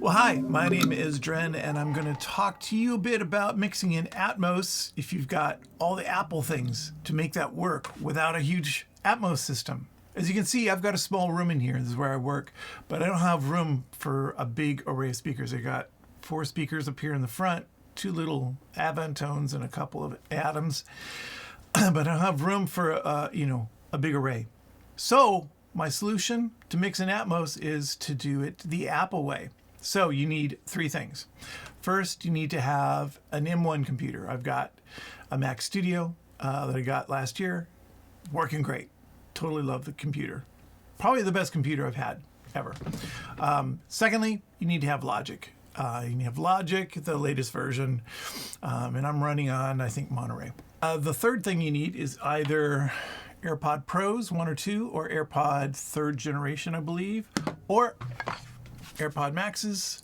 Well, hi, my name is Dren, and I'm going to talk to you a bit about mixing in Atmos if you've got all the Apple things to make that work without a huge Atmos system. As you can see, I've got a small room in here. This is where I work, but I don't have room for a big array of speakers. I got 4 speakers up here in the front, 2 little Avant tones and a couple of Atoms, but I don't have room for a big array. So my solution to mix in Atmos is to do it the Apple way. So you need 3 things. First, you need to have an M1 computer. I've got a Mac Studio that I got last year, working great. Totally love the computer. Probably the best computer I've had ever. Secondly, you need to have Logic. You need to have Logic, the latest version, and I'm running on, I think, Monterey. The third thing you need is either AirPod Pros 1 or 2, or AirPod 3rd generation, I believe, or AirPod Maxes.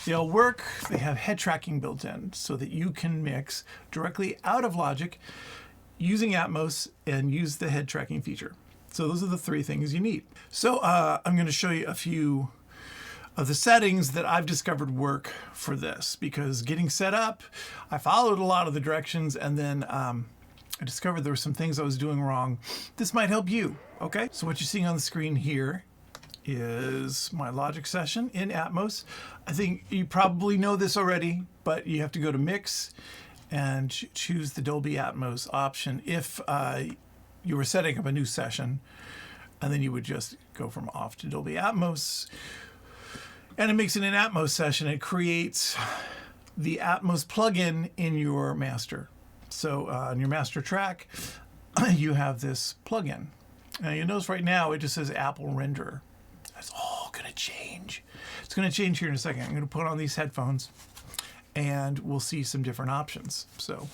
They all work. They have head tracking built in so that you can mix directly out of Logic using Atmos and use the head tracking feature. So those are the 3 things you need. So I'm going to show you a few of the settings that I've discovered work for this, because getting set up, I followed a lot of the directions, and then I discovered there were some things I was doing wrong. This might help you, okay? So what you're seeing on the screen here is my Logic session in Atmos. I think you probably know this already, but you have to go to Mix and choose the Dolby Atmos option if you were setting up a new session, and then you would just go from off to Dolby Atmos, and it makes it an Atmos session. It creates the Atmos plugin in your master. So on your master track, you have this plugin. Now you notice right now it just says Apple Renderer. That's all going to change. It's going to change here in a second. I'm going to put on these headphones and we'll see some different options. So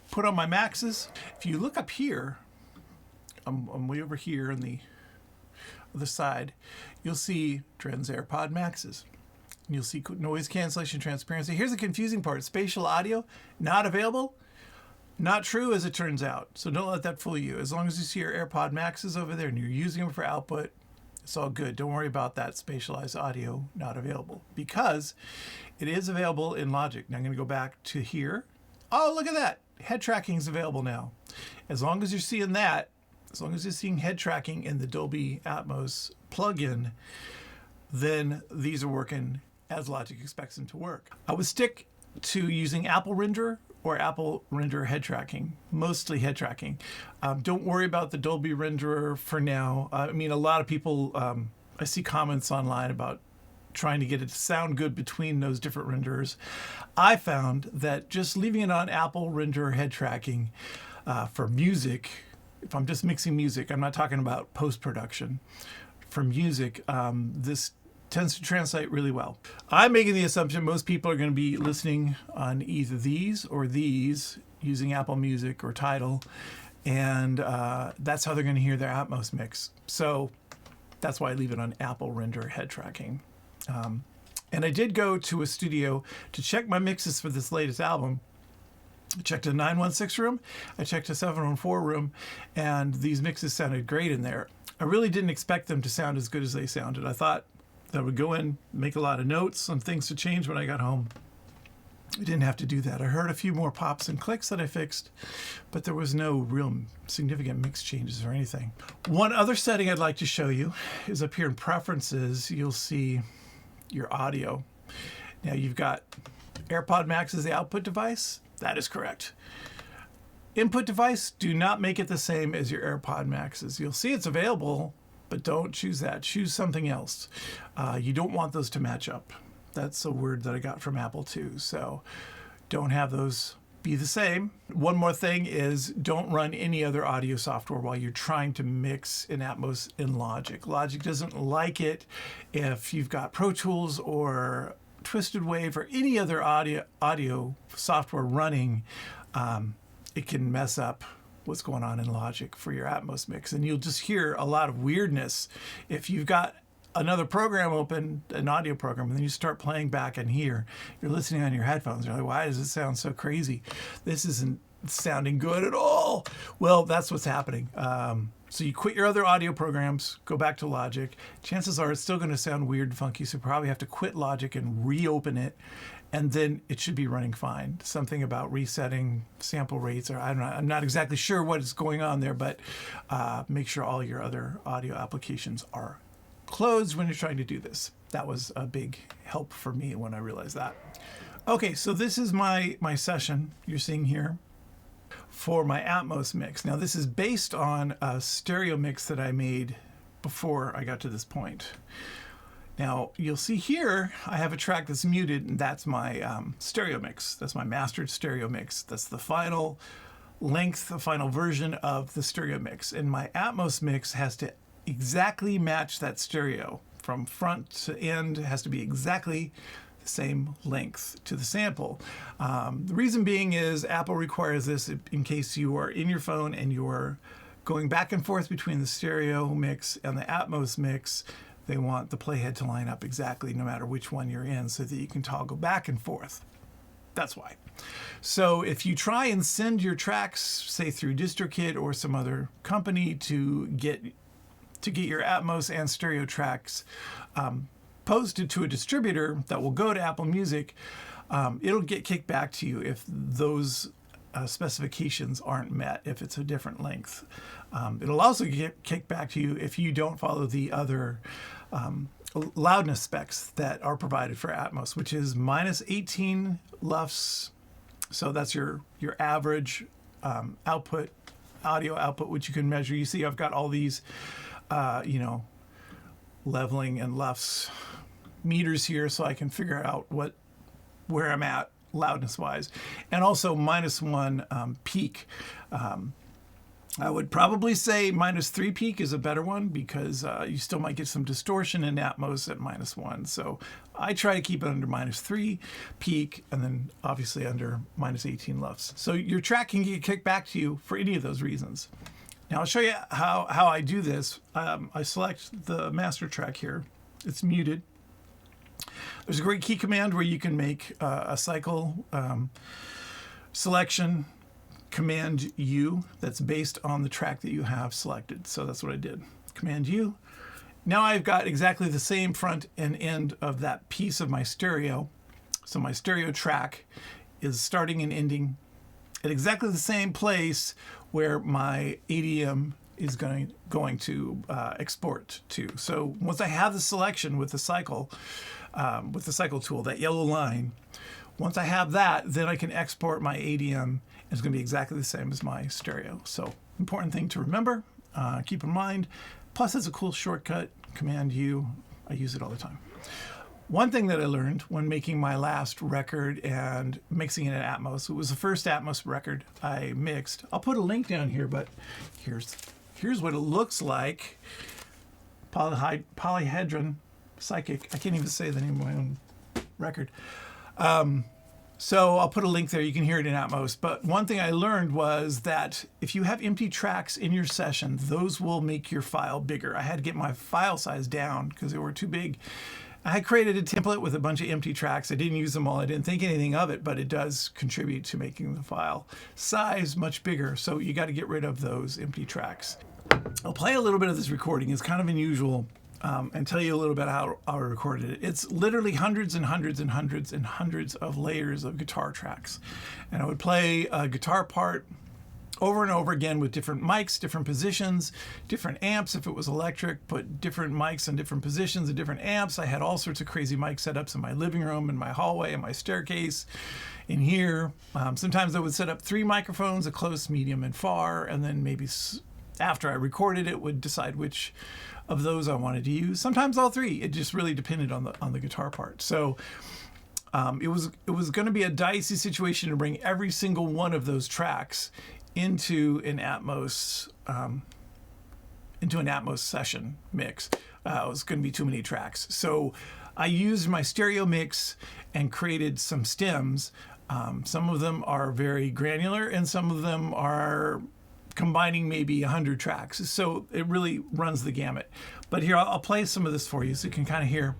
put on my Maxes. If you look up here, I'm way over here on the other side, you'll see Dren's AirPod Maxes. And you'll see noise cancellation, transparency. Here's the confusing part. Spatial audio, not available. Not true, as it turns out. So don't let that fool you. As long as you see your AirPod Maxes over there and you're using them for output, it's all good. Don't worry about that spatialized audio not available, because it is available in Logic. Now I'm going to go back to here. Oh, look at that. Head tracking is available now. As long as you're seeing that, as long as you're seeing head tracking in the Dolby Atmos plugin, then these are working as Logic expects them to work. I would stick to using Apple Renderer or Apple Renderer head tracking, mostly head tracking. Don't worry about the Dolby Renderer for now. I mean, a lot of people, I see comments online about trying to get it to sound good between those different renderers. I found that just leaving it on Apple Renderer head tracking for music, if I'm just mixing music, I'm not talking about post-production. For music, this tends to translate really well. I'm making the assumption most people are going to be listening on either these or these using Apple Music or Tidal, and that's how they're going to hear their Atmos mix. So that's why I leave it on Apple Renderer head tracking. And I did go to a studio to check my mixes for this latest album. I checked a 916 room, I checked a 714 room, and these mixes sounded great in there. I really didn't expect them to sound as good as they sounded. I thought that I would go in, make a lot of notes on things to change when I got home. I didn't have to do that. I heard a few more pops and clicks that I fixed, but there was no real significant mix changes or anything. One other setting I'd like to show you is up here in Preferences. You'll see your audio. Now you've got AirPod Max as the output device. That is correct. Input device, do not make it the same as your AirPod Maxes. You'll see it's available, but don't choose that. Choose something else. You don't want those to match up. That's a word that I got from Apple too. So don't have those be the same. One more thing is don't run any other audio software while you're trying to mix in Atmos in Logic. Logic doesn't like it if you've got Pro Tools or Twisted Wave or any other audio software running. It can mess up what's going on in Logic for your Atmos mix, and you'll just hear a lot of weirdness if you've got another program open, an audio program, and then you start playing back in here. You're listening on your headphones. You're like, why does it sound so crazy? This isn't sounding good at all. Well, that's what's happening. So you quit your other audio programs, go back to Logic. Chances are it's still going to sound weird and funky, so you probably have to quit Logic and reopen it, and then it should be running fine. Something about resetting sample rates, or I don't know, I'm not exactly sure what is going on there, but make sure all your other audio applications are closed when you're trying to do this. That was a big help for me when I realized that. Okay, so this is my session you're seeing here for my Atmos mix. Now this is based on a stereo mix that I made before I got to this point. Now you'll see here I have a track that's muted, and that's my stereo mix. That's my mastered stereo mix. That's the final length, the final version of the stereo mix. And my Atmos mix has to exactly match that stereo. From front to end, it has to be exactly the same length to the sample. The reason being is Apple requires this in case you are in your phone and you're going back and forth between the stereo mix and the Atmos mix. They want the playhead to line up exactly no matter which one you're in, so that you can toggle back and forth. That's why. So if you try and send your tracks, say through DistroKid or some other company, to get your Atmos and stereo tracks posted to a distributor that will go to Apple Music, it'll get kicked back to you if those specifications aren't met, if it's a different length. It'll also get kicked back to you if you don't follow the other loudness specs that are provided for Atmos, which is -18 LUFS. So that's your average output, audio output, which you can measure. You see I've got all these leveling and LUFS meters here, so I can figure out where I'm at loudness wise. And also -1 peak. I would probably say -3 peak is a better one, because you still might get some distortion in Atmos at -1. So I try to keep it under -3 peak, and then obviously under -18 LUFS. So your track can get kicked back to you for any of those reasons. Now I'll show you how I do this. I select the master track here. It's muted. There's a great key command where you can make a cycle selection, Command U, that's based on the track that you have selected. So that's what I did. Command U. Now I've got exactly the same front and end of that piece of my stereo. So my stereo track is starting and ending at exactly the same place where my ADM is going to export to. So once I have the selection with the cycle tool, that yellow line, once I have that, then I can export my ADM. It's going to be exactly the same as my stereo. So important thing to remember, keep in mind. Plus it's a cool shortcut, Command U. I use it all the time. One thing that I learned when making my last record and mixing it in Atmos, it was the first Atmos record I mixed. I'll put a link down here, but here's what it looks like. Polyhedren Psychic. I can't even say the name of my own record. So I'll put a link there. You can hear it in Atmos. But one thing I learned was that if you have empty tracks in your session, those will make your file bigger. I had to get my file size down because they were too big. I had created a template with a bunch of empty tracks. I didn't use them all. I didn't think anything of it, but it does contribute to making the file size much bigger. So you got to get rid of those empty tracks. I'll play a little bit of this recording. It's kind of unusual, and tell you a little bit how I recorded it. It's literally hundreds and hundreds and hundreds and hundreds of layers of guitar tracks. And I would play a guitar part over and over again with different mics, different positions, different amps. If it was electric, put different mics in different positions and different amps. I had all sorts of crazy mic setups in my living room, in my hallway, in my staircase, in here. Sometimes I would set up 3 microphones, a close, medium, and far, and then maybe after I recorded it, would decide which of those I wanted to use. Sometimes all 3. It just really depended on the guitar part. So it was going to be a dicey situation to bring every single one of those tracks into an Atmos session mix. It was going to be too many tracks. So I used my stereo mix and created some stems. Some of them are very granular, and some of them are combining maybe 100 tracks. So it really runs the gamut. But here, I'll play some of this for you so you can kind of hear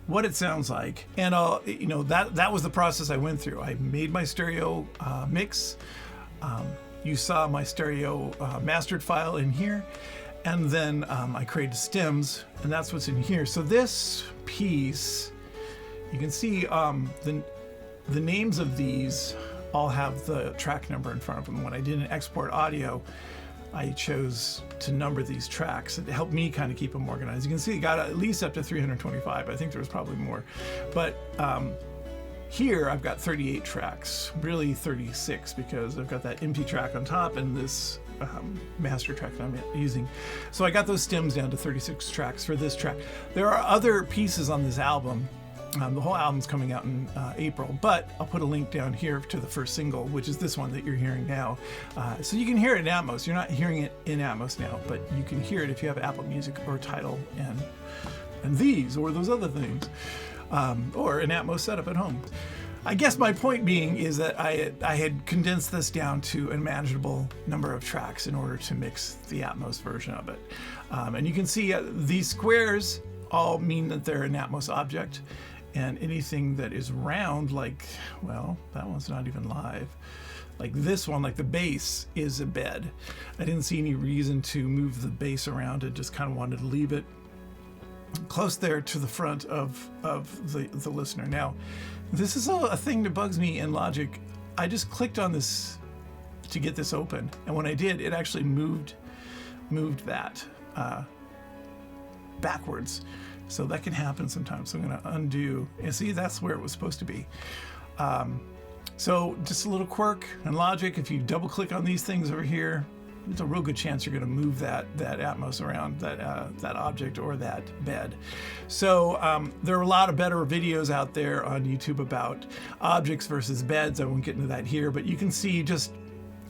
what it sounds like. And that was the process I went through. I made my stereo mix. you saw my stereo mastered file in here, and then I created stems, and that's what's in here. So this piece, you can see the names of these all have the track number in front of them. When I did an export audio, I chose to number these tracks. It helped me kind of keep them organized. You can see it got at least up to 325. I think there was probably more. But here I've got 38 tracks, really 36, because I've got that empty track on top and this master track that I'm using. So I got those stems down to 36 tracks for this track. There are other pieces on this album. The whole album's coming out in April, but I'll put a link down here to the first single, which is this one that you're hearing now. So you can hear it in Atmos. You're not hearing it in Atmos now, but you can hear it if you have Apple Music or Tidal and these or those other things, or an Atmos setup at home. I guess my point being is that I had condensed this down to a manageable number of tracks in order to mix the Atmos version of it. And you can see these squares all mean that they're an Atmos object. And anything that is round, like, well, that one's not even live. Like this one, like the bass is a bed. I didn't see any reason to move the bass around. I just kind of wanted to leave it close there to the front of the listener. Now, this is a thing that bugs me in Logic. I just clicked on this to get this open. And when I did, it actually moved that backwards. So that can happen sometimes. So I'm going to undo. And see, that's where it was supposed to be. So just a little quirk in Logic. If you double click on these things over here, there's a real good chance you're going to move that Atmos around, that object or that bed. So there are a lot of better videos out there on YouTube about objects versus beds. I won't get into that here, but you can see just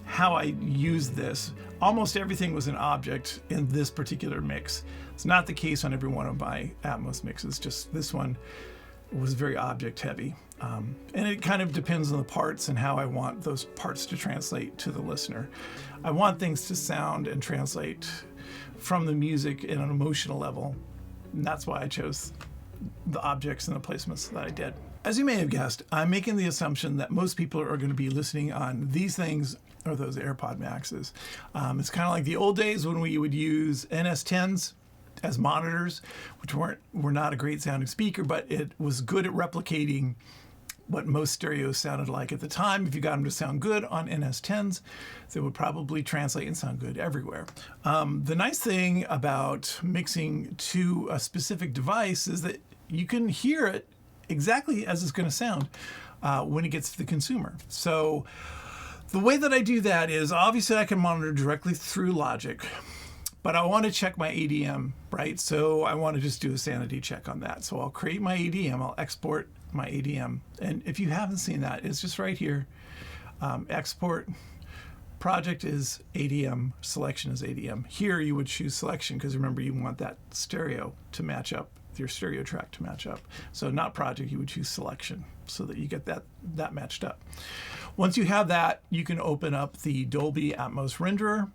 how I used this. Almost everything was an object in this particular mix. It's not the case on every one of my Atmos mixes, just this one was very object heavy. And it kind of depends on the parts and how I want those parts to translate to the listener. I want things to sound and translate from the music in an emotional level. And that's why I chose the objects and the placements that I did. As you may have guessed, I'm making the assumption that most people are going to be listening on these things or those AirPod Maxes. It's kind of like the old days when we would use NS10s as monitors, which were not a great sounding speaker, but it was good at replicating what most stereos sounded like at the time. If you got them to sound good on NS10s, they would probably translate and sound good everywhere. The nice thing about mixing to a specific device is that you can hear it exactly as it's going to sound when it gets to the consumer. So the way that I do that is obviously I can monitor directly through Logic, but I want to check my ADM, right? So I want to just do a sanity check on that. So I'll create my ADM, I'll export my ADM. And if you haven't seen that, it's just right here. Export, project is ADM, selection is ADM. Here you would choose selection because remember you want that stereo to match up, your stereo track to match up. So not project, you would choose selection so that you get that matched up. Once you have that, you can open up the Dolby Atmos renderer,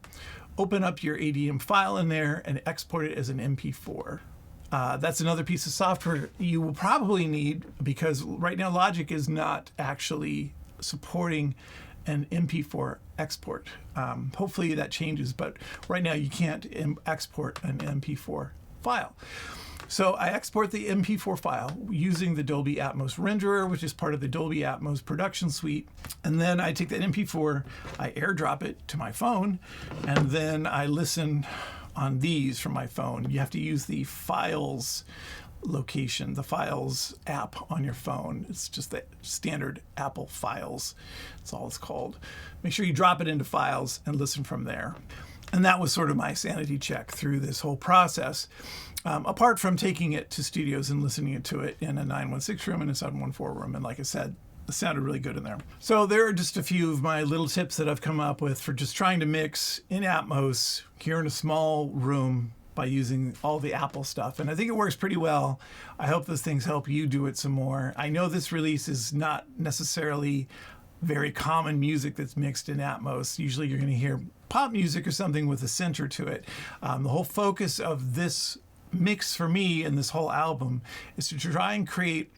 open up your ADM file in there and export it as an MP4. That's another piece of software you will probably need because right now Logic is not actually supporting an MP4 export. Hopefully that changes, but right now you can't export an MP4 file. So I export the MP4 file using the Dolby Atmos renderer, which is part of the Dolby Atmos production suite. And then I take that MP4, I airdrop it to my phone, and then I listen on these from my phone. You have to use the Files location, the Files app on your phone. It's just the standard Apple Files. That's all it's called. Make sure you drop it into Files and listen from there. And that was sort of my sanity check through this whole process. Apart from taking it to studios and listening to it in a 916 room and a 714 room. And like I said, it sounded really good in there. So there are just a few of my little tips that I've come up with for just trying to mix in Atmos here in a small room by using all the Apple stuff. And I think it works pretty well. I hope those things help you do it some more. I know this release is not necessarily very common music that's mixed in Atmos. Usually you're going to hear pop music or something with a center to it. The whole focus of this mix for me and this whole album is to try and create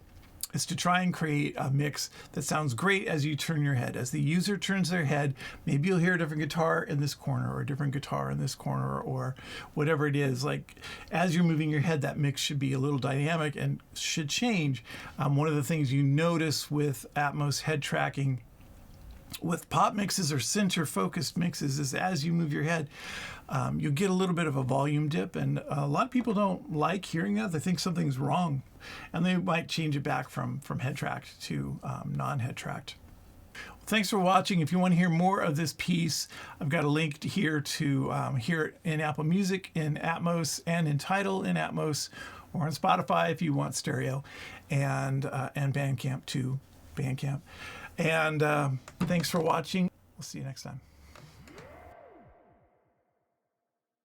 is to try and create a mix that sounds great as you turn your head. As the user turns their head, maybe you'll hear a different guitar in this corner or a different guitar in this corner or whatever it is. Like as you're moving your head, that mix should be a little dynamic and should change. One of the things you notice with Atmos head tracking with pop mixes or center focused mixes is as you move your head, you get a little bit of a volume dip, and a lot of people don't like hearing that. They think something's wrong, and they might change it back from head tracked to non-head tracked. Thanks for watching. If you want to hear more of this piece, I've got a link here to hear it in Apple Music, in Atmos, and in Tidal in Atmos, or on Spotify if you want stereo, and Bandcamp too. Bandcamp. And thanks for watching. We'll see you next time.